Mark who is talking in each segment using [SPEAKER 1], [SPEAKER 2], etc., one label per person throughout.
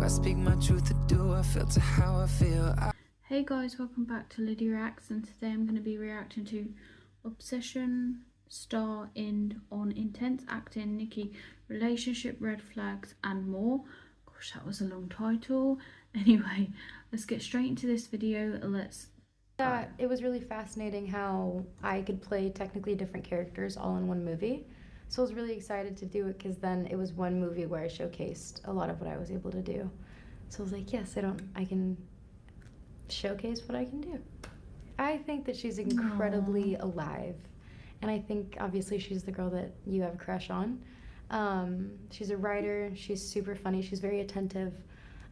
[SPEAKER 1] I speak my truth or do I filter how I feel?
[SPEAKER 2] Hey guys, welcome back to Liddy Reacts, and today I'm going to be reacting to Obsession star Inde on intense acting, Nikki, relationship red flags and more. Gosh, that was a long title. Anyway, let's get straight into this video.
[SPEAKER 3] It was really fascinating how I could play technically different characters all in one movie. So I was really excited to do it because then it was one movie where I showcased a lot of what I was able to do. So I was like, yes, I can showcase what I can do. I think that she's incredibly alive. And I think obviously she's the girl that you have a crush on. She's a writer, she's super funny, she's very attentive.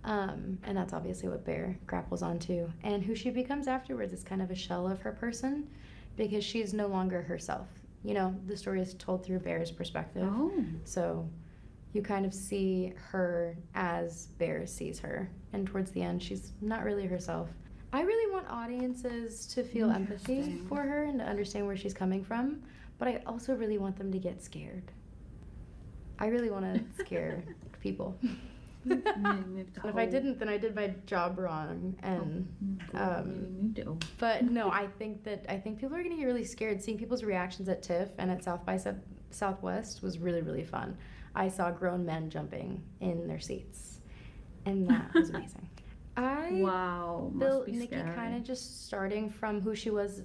[SPEAKER 3] And that's obviously what Bear grapples onto. And who she becomes afterwards is kind of a shell of her person because she's no longer herself. You know, the story is told through Bear's perspective. Oh. So you kind of see her as Bear sees her. And towards the end, she's not really herself. I really want audiences to feel empathy for her and to understand where she's coming from. But I also really want them to get scared. I really want to scare people. If I didn't, then I did my job wrong. And but no, I think people are gonna get really scared. Seeing people's reactions at TIFF and at South by Southwest was really, really fun. I saw grown men jumping in their seats, and that was amazing. I built Nikki kind of just starting from who she was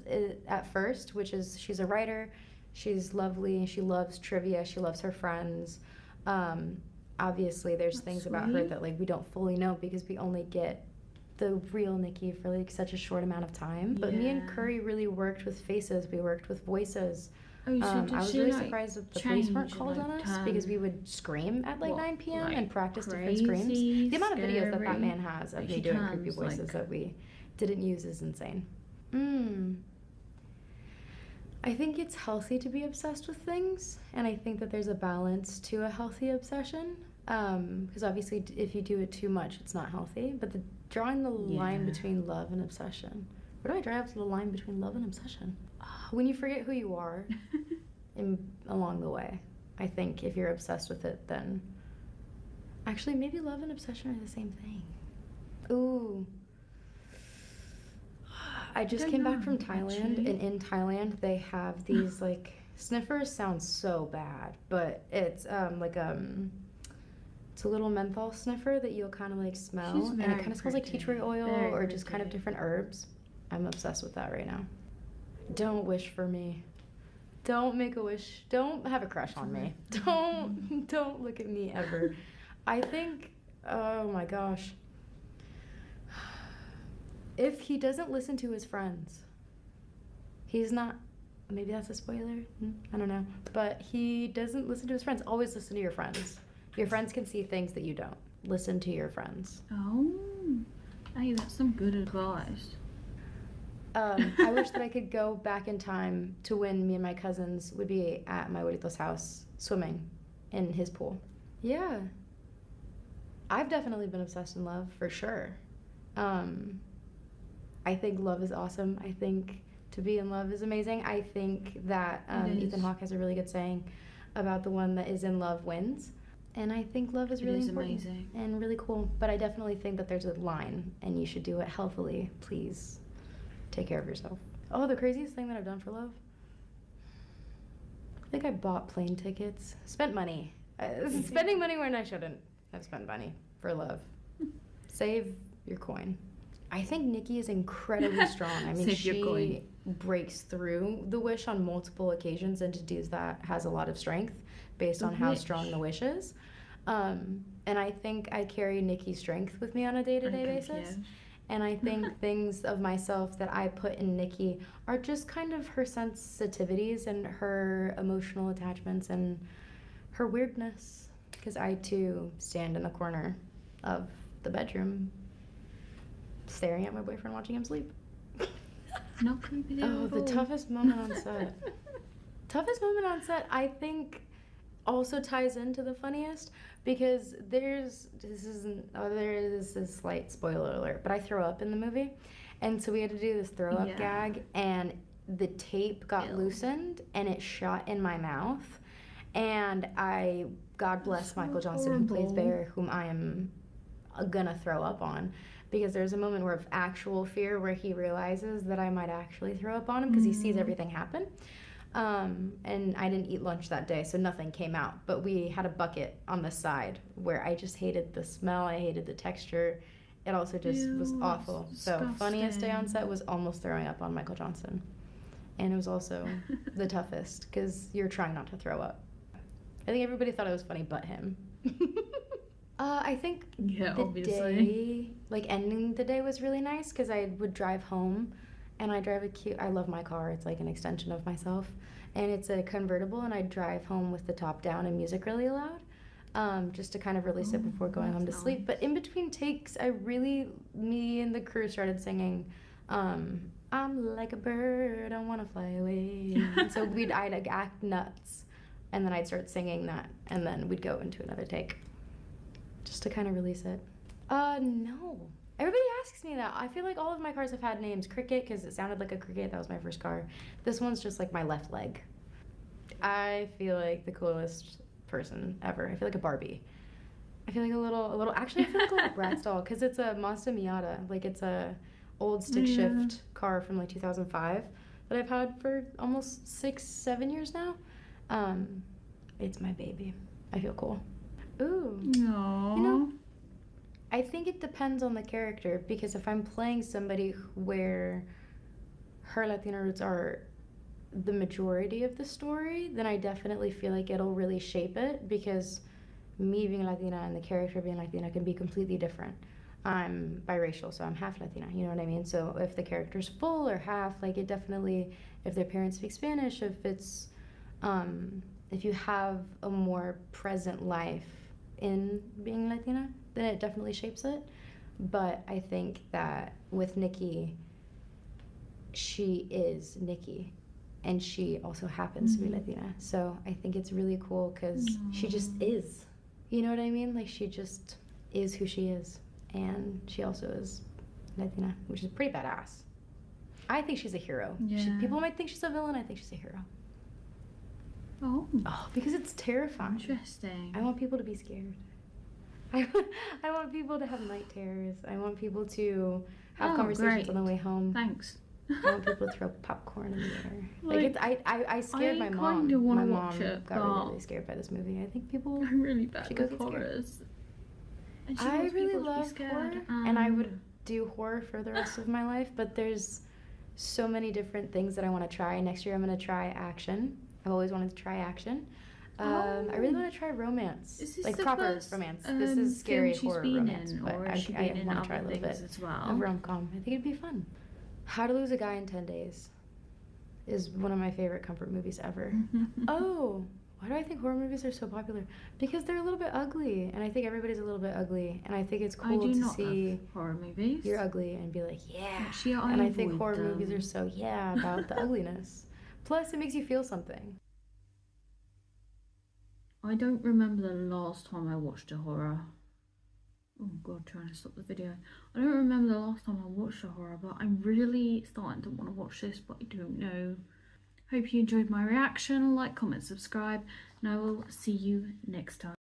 [SPEAKER 3] at first, which is she's a writer, she's lovely, she loves trivia, she loves her friends. Obviously there's things about her that like we don't fully know because we only get the real Nikki for like such a short amount of time. But me and Curry really worked with faces, we worked with voices. I was really surprised that the police weren't called on us because we would scream at like 9 p.m. and practice different screams. The amount of videos that man has of me doing creepy voices that we didn't use is insane. I think it's healthy to be obsessed with things, and I think that there's a balance to a healthy obsession. Because obviously if you do it too much, it's not healthy. But drawing the line between love and obsession. Where do I drive to the line between love and obsession? When you forget who you are along the way. I think if you're obsessed with it, then actually maybe love and obsession are the same thing. Ooh. I just came back from Thailand, and in Thailand they have these like sniffers. Sounds so bad, but it's it's a little menthol sniffer that you'll kind of like smell, and it kind of smells like tea tree oil or just kind of different herbs. I'm obsessed with that right now. Don't wish for me. Don't make a wish. Don't have a crush on me. Don't look at me ever. I think, oh my gosh. If he doesn't listen to his friends, he's not, maybe that's a spoiler, I don't know. But he doesn't listen to his friends. Always listen to your friends. Your friends can see things that you don't. Listen to your friends.
[SPEAKER 2] Oh, hey, that's some good advice.
[SPEAKER 3] I wish that I could go back in time to when me and my cousins would be at my abuelito's house swimming in his pool. Yeah. I've definitely been obsessed in love, for sure. I think love is awesome. I think to be in love is amazing. I think that Ethan Hawke has a really good saying about the one that is in love wins. And I think love is really important and really cool. But I definitely think that there's a line and you should do it healthily. Please take care of yourself. Oh, the craziest thing that I've done for love? I think I bought plane tickets. Spent money. Spending money when I shouldn't have spent money for love. Save your coin. I think Nikki is incredibly strong. I mean, she breaks through the wish on multiple occasions, and to do that has a lot of strength based on how strong the wish is. And I think I carry Nikki's strength with me on a day-to-day basis. And I think things of myself that I put in Nikki are just kind of her sensitivities and her emotional attachments and her weirdness. Because I, too, stand in the corner of the bedroom staring at my boyfriend watching him sleep.
[SPEAKER 2] Not creepy.
[SPEAKER 3] Oh, the toughest moment on set. Toughest moment on set, I think, also ties into the funniest because there is a slight spoiler alert, but I throw up in the movie, and so we had to do this throw up gag, and the tape got loosened and it shot in my mouth, and God bless Michael Johnson, who plays Bear, whom I am gonna throw up on, because there's a moment of actual fear where he realizes that I might actually throw up on him because he sees everything happen. And I didn't eat lunch that day, so nothing came out. But we had a bucket on the side where I just hated the smell, I hated the texture. It also just was awful. So funniest day on set was almost throwing up on Michael Johnson. And it was also the toughest because you're trying not to throw up. I think everybody thought it was funny but him. I think day, like ending the day was really nice because I would drive home, and I drive I love my car. It's like an extension of myself, and it's a convertible, and I drive home with the top down and music really loud, just to kind of release it before going home to sleep. But in between takes, me and the crew started singing, I'm like a bird, I wanna fly away. So I'd act nuts, and then I'd start singing that, and then we'd go into another take, just to kind of release it. No. Everybody asks me that. I feel like all of my cars have had names. Cricket, because it sounded like a cricket. That was my first car. This one's just like my left leg. I feel like the coolest person ever. I feel like a Barbie. I feel like actually I feel like a little Bratz doll, because it's a Mazda Miata. Like, it's a old stick shift car from like 2005 that I've had for almost 6-7 years now. It's my baby. I feel cool. Ooh.
[SPEAKER 2] Aww.
[SPEAKER 3] You know, I think it depends on the character, because if I'm playing somebody where her Latina roots are the majority of the story, then I definitely feel like it'll really shape it, because me being Latina and the character being Latina can be completely different. I'm biracial, so I'm half Latina, you know what I mean? So if the character's full or half, like, it definitely, if their parents speak Spanish, if it's, if you have a more present life in being Latina, then it definitely shapes it. But I think that with Nikki, she is Nikki, and she also happens to be Latina. So I think it's really cool because she just is. You know what I mean? Like, she just is who she is, and she also is Latina, which is pretty badass. I think she's a hero.
[SPEAKER 2] Yeah.
[SPEAKER 3] People might think she's a villain. I think she's a hero.
[SPEAKER 2] Oh,
[SPEAKER 3] Because it's terrifying.
[SPEAKER 2] interesting.
[SPEAKER 3] I want people to be scared. I want people to have night terrors. I want people to have conversations on the way home.
[SPEAKER 2] Thanks.
[SPEAKER 3] I want people to throw popcorn in the air.
[SPEAKER 2] Like,
[SPEAKER 3] I scared my mom.
[SPEAKER 2] I kinda wanna
[SPEAKER 3] My
[SPEAKER 2] watch
[SPEAKER 3] mom
[SPEAKER 2] it,
[SPEAKER 3] got
[SPEAKER 2] but
[SPEAKER 3] really scared by this movie. I think people.
[SPEAKER 2] I'm really bad
[SPEAKER 3] She
[SPEAKER 2] with
[SPEAKER 3] goes, "It's scary."
[SPEAKER 2] horrors. And she
[SPEAKER 3] I
[SPEAKER 2] wants
[SPEAKER 3] really
[SPEAKER 2] people to be
[SPEAKER 3] love
[SPEAKER 2] scared,
[SPEAKER 3] horror, and I would do horror for the rest of my life. But there's so many different things that I want to try. Next year, I'm going to try action. I've always wanted to try action. I really want to try romance,
[SPEAKER 2] Is this
[SPEAKER 3] like
[SPEAKER 2] the
[SPEAKER 3] proper
[SPEAKER 2] first,
[SPEAKER 3] romance. This is scary
[SPEAKER 2] film she's
[SPEAKER 3] horror
[SPEAKER 2] been
[SPEAKER 3] romance,
[SPEAKER 2] in,
[SPEAKER 3] but
[SPEAKER 2] or
[SPEAKER 3] I
[SPEAKER 2] has she been in
[SPEAKER 3] want to try a
[SPEAKER 2] other
[SPEAKER 3] little
[SPEAKER 2] things
[SPEAKER 3] bit
[SPEAKER 2] as well?
[SPEAKER 3] of rom-com. I think it'd be fun. How to Lose a Guy in 10 Days is one of my favorite comfort movies ever. Oh, why do I think horror movies are so popular? Because they're a little bit ugly, and I think everybody's a little bit ugly, and I think it's cool to see
[SPEAKER 2] love horror movies.
[SPEAKER 3] you're ugly and be like, yeah.
[SPEAKER 2] Actually,
[SPEAKER 3] And I think
[SPEAKER 2] avoid
[SPEAKER 3] horror
[SPEAKER 2] them.
[SPEAKER 3] movies are so, about the ugliness. Plus, it makes you feel something.
[SPEAKER 2] I don't remember the last time I watched a horror. Oh god, trying to stop the video. I don't remember the last time I watched a horror, but I'm really starting to want to watch this, but I don't know. Hope you enjoyed my reaction. Like, comment, subscribe, and I will see you next time.